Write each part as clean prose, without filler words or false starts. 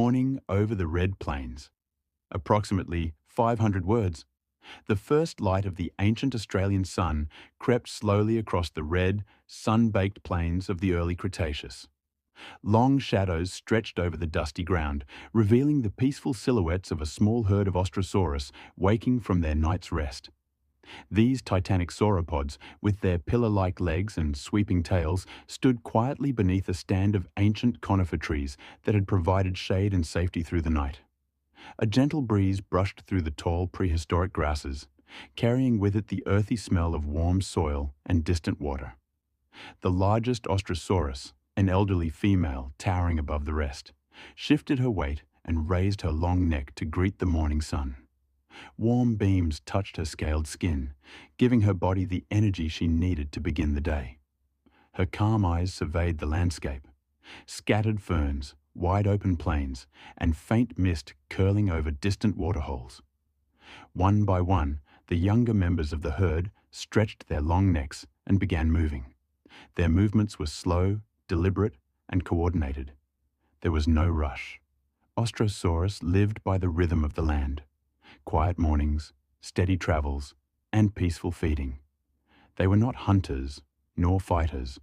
Dawning over the red plains. Approximately 500 words. The first light of the ancient Australian sun crept slowly across the red, sun-baked plains of the early Cretaceous. Long shadows stretched over the dusty ground, revealing the peaceful silhouettes of a small herd of Austrosaurus waking from their night's rest. These titanic sauropods, with their pillar-like legs and sweeping tails, stood quietly beneath a stand of ancient conifer trees that had provided shade and safety through the night. A gentle breeze brushed through the tall prehistoric grasses, carrying with it the earthy smell of warm soil and distant water. The largest Austrosaurus, an elderly female towering above the rest, shifted her weight and raised her long neck to greet the morning sun. Warm beams touched her scaled skin, giving her body the energy she needed to begin the day. Her calm eyes surveyed the landscape. Scattered ferns, wide-open plains, and faint mist curling over distant waterholes. One by one, the younger members of the herd stretched their long necks and began moving. Their movements were slow, deliberate, and coordinated. There was no rush. Austrosaurus lived by the rhythm of the land. Quiet mornings, steady travels, and peaceful feeding. They were not hunters, nor fighters.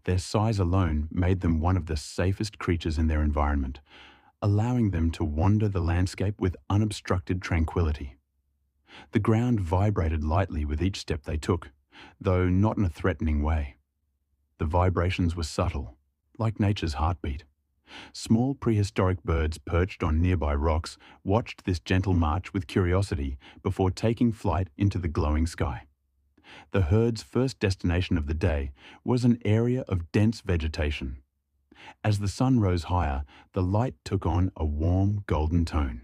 Their size alone made them one of the safest creatures in their environment, allowing them to wander the landscape with unobstructed tranquility. The ground vibrated lightly with each step they took, though not in a threatening way. The vibrations were subtle, like nature's heartbeat. Small prehistoric birds perched on nearby rocks watched this gentle march with curiosity before taking flight into the glowing sky. The herd's first destination of the day was an area of dense vegetation. As the sun rose higher, the light took on a warm golden tone.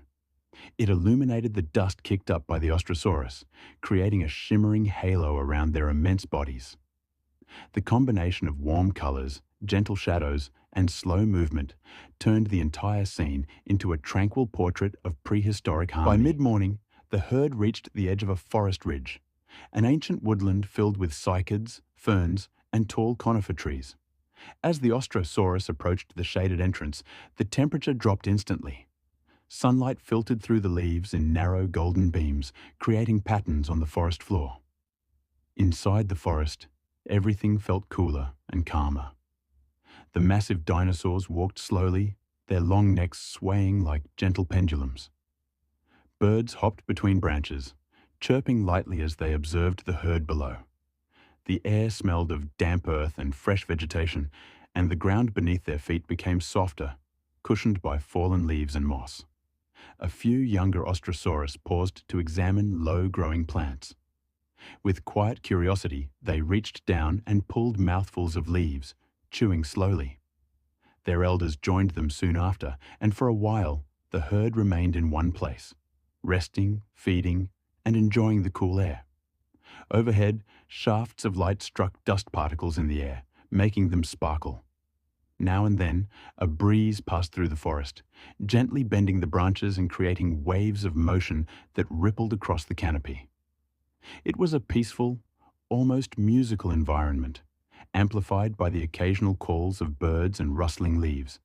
It illuminated the dust kicked up by the Austrosaurus, creating a shimmering halo around their immense bodies. The combination of warm colors, gentle shadows, and slow movement turned the entire scene into a tranquil portrait of prehistoric harmony. By mid-morning, the herd reached the edge of a forest ridge, an ancient woodland filled with cycads, ferns, and tall conifer trees. As the Austrosaurus approached the shaded entrance, the temperature dropped instantly. Sunlight filtered through the leaves in narrow golden beams, creating patterns on the forest floor. Inside the forest, everything felt cooler and calmer. The massive dinosaurs walked slowly, their long necks swaying like gentle pendulums. Birds hopped between branches, chirping lightly as they observed the herd below. The air smelled of damp earth and fresh vegetation, and the ground beneath their feet became softer, cushioned by fallen leaves and moss. A few younger Austrosaurus paused to examine low-growing plants. With quiet curiosity, they reached down and pulled mouthfuls of leaves, chewing slowly. Their elders joined them soon after, and for a while, the herd remained in one place, resting, feeding, and enjoying the cool air. Overhead, shafts of light struck dust particles in the air, making them sparkle. Now and then, a breeze passed through the forest, gently bending the branches and creating waves of motion that rippled across the canopy. It was a peaceful, almost musical environment, amplified by the occasional calls of birds and rustling leaves.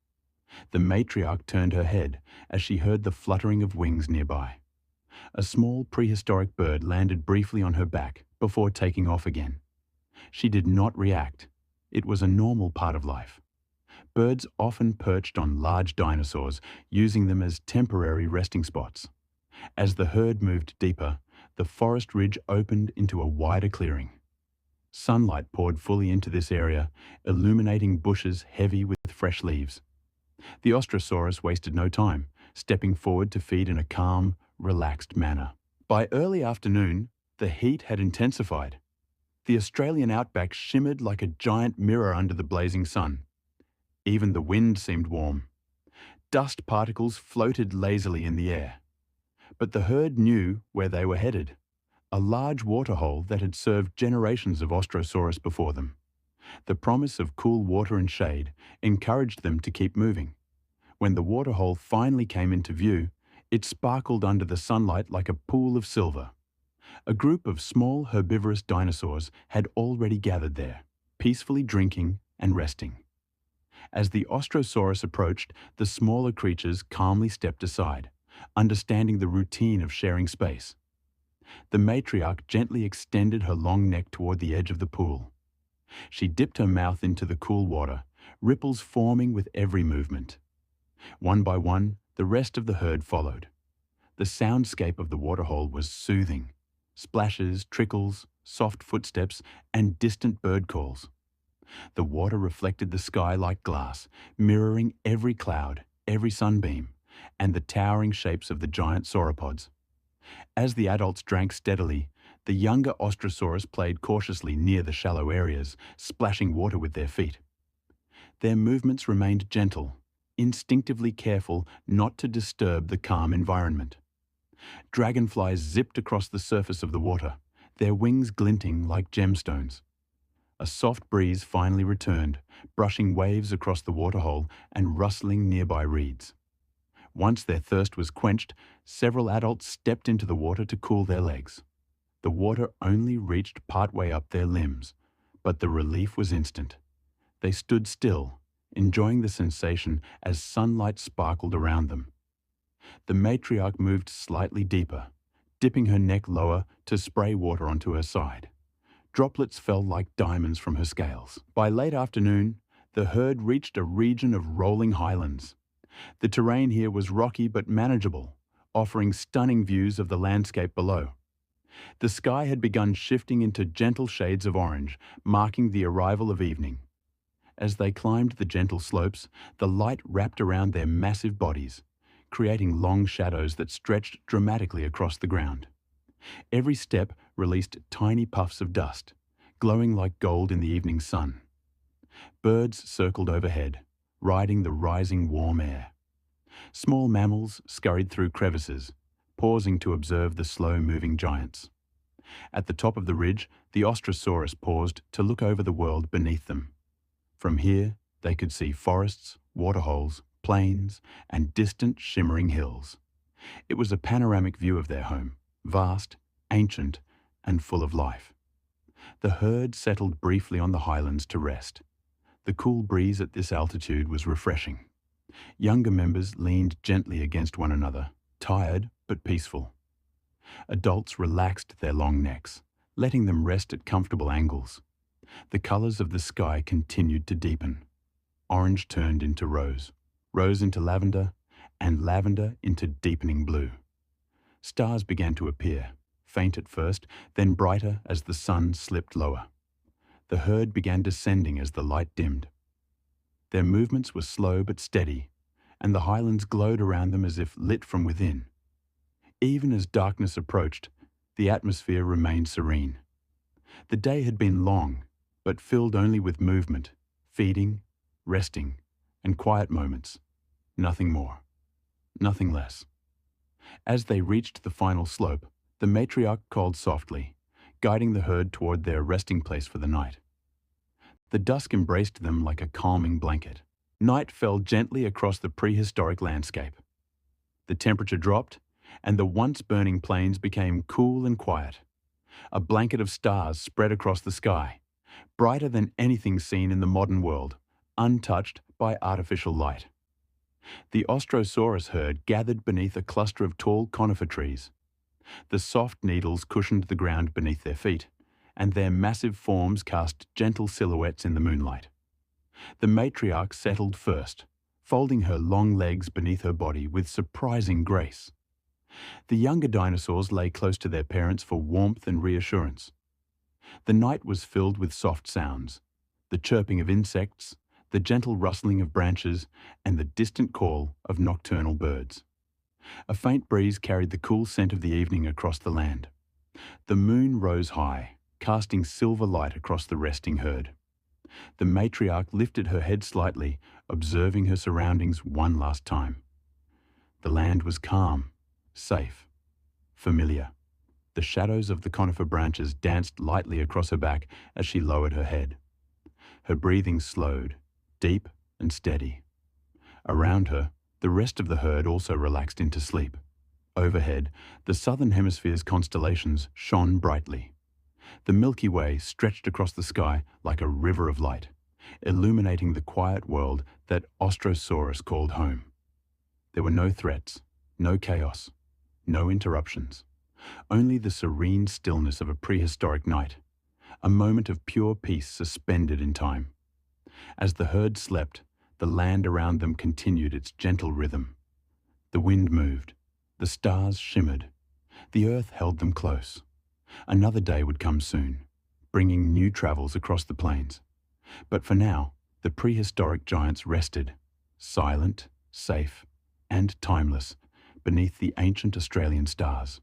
The matriarch turned her head as she heard the fluttering of wings nearby. A small prehistoric bird landed briefly on her back before taking off again. She did not react. It was a normal part of life. Birds often perched on large dinosaurs, using them as temporary resting spots. As the herd moved deeper, the forest ridge opened into a wider clearing. Sunlight poured fully into this area, illuminating bushes heavy with fresh leaves. The Austrosaurus wasted no time, stepping forward to feed in a calm, relaxed manner. By early afternoon, the heat had intensified. The Australian outback shimmered like a giant mirror under the blazing sun. Even the wind seemed warm. Dust particles floated lazily in the air. But the herd knew where they were headed. A large waterhole that had served generations of Austrosaurus before them. The promise of cool water and shade encouraged them to keep moving. When the waterhole finally came into view, it sparkled under the sunlight like a pool of silver. A group of small herbivorous dinosaurs had already gathered there, peacefully drinking and resting. As the Austrosaurus approached, the smaller creatures calmly stepped aside, understanding the routine of sharing space. The matriarch gently extended her long neck toward the edge of the pool. She dipped her mouth into the cool water, ripples forming with every movement. One by one, the rest of the herd followed. The soundscape of the waterhole was soothing. Splashes, trickles, soft footsteps, and distant bird calls. The water reflected the sky like glass, mirroring every cloud, every sunbeam, and the towering shapes of the giant sauropods. As the adults drank steadily, the younger Austrosaurus played cautiously near the shallow areas, splashing water with their feet. Their movements remained gentle, instinctively careful not to disturb the calm environment. Dragonflies zipped across the surface of the water, their wings glinting like gemstones. A soft breeze finally returned, brushing waves across the waterhole and rustling nearby reeds. Once their thirst was quenched, several adults stepped into the water to cool their legs. The water only reached partway up their limbs, but the relief was instant. They stood still, enjoying the sensation as sunlight sparkled around them. The matriarch moved slightly deeper, dipping her neck lower to spray water onto her side. Droplets fell like diamonds from her scales. By late afternoon, the herd reached a region of rolling highlands. The terrain here was rocky but manageable, offering stunning views of the landscape below. The sky had begun shifting into gentle shades of orange, marking the arrival of evening. As they climbed the gentle slopes, the light wrapped around their massive bodies, creating long shadows that stretched dramatically across the ground. Every step released tiny puffs of dust, glowing like gold in the evening sun. Birds circled overhead, riding the rising warm air. Small mammals scurried through crevices, pausing to observe the slow-moving giants. At the top of the ridge, the Austrosaurus paused to look over the world beneath them. From here, they could see forests, waterholes, plains, and distant shimmering hills. It was a panoramic view of their home, vast, ancient, and full of life. The herd settled briefly on the highlands to rest. The cool breeze at this altitude was refreshing. Younger members leaned gently against one another, tired but peaceful. Adults relaxed their long necks, letting them rest at comfortable angles. The colors of the sky continued to deepen. Orange turned into rose, rose into lavender, and lavender into deepening blue. Stars began to appear, faint at first, then brighter as the sun slipped lower. The herd began descending as the light dimmed. Their movements were slow but steady, and the highlands glowed around them as if lit from within. Even as darkness approached, the atmosphere remained serene. The day had been long, but filled only with movement, feeding, resting, and quiet moments. Nothing more, nothing less. As they reached the final slope, the matriarch called softly, guiding the herd toward their resting place for the night. The dusk embraced them like a calming blanket. Night fell gently across the prehistoric landscape. The temperature dropped, and the once burning plains became cool and quiet. A blanket of stars spread across the sky, brighter than anything seen in the modern world, untouched by artificial light. The Austrosaurus herd gathered beneath a cluster of tall conifer trees. The soft needles cushioned the ground beneath their feet, and their massive forms cast gentle silhouettes in the moonlight. The matriarch settled first, folding her long legs beneath her body with surprising grace. The younger dinosaurs lay close to their parents for warmth and reassurance. The night was filled with soft sounds, the chirping of insects, the gentle rustling of branches, and the distant call of nocturnal birds. A faint breeze carried the cool scent of the evening across the land. The moon rose high, casting silver light across the resting herd. The matriarch lifted her head slightly, observing her surroundings one last time. The land was calm, safe, familiar. The shadows of the conifer branches danced lightly across her back as she lowered her head. Her breathing slowed, deep and steady. Around her, the rest of the herd also relaxed into sleep. Overhead, the southern hemisphere's constellations shone brightly. The Milky Way stretched across the sky like a river of light, illuminating the quiet world that Austrosaurus called home. There were no threats, no chaos, no interruptions, only the serene stillness of a prehistoric night, a moment of pure peace suspended in time. As the herd slept, the land around them continued its gentle rhythm. The wind moved, the stars shimmered, the earth held them close. Another day would come soon, bringing new travels across the plains. But for now, the prehistoric giants rested, silent, safe, and timeless, beneath the ancient Australian stars.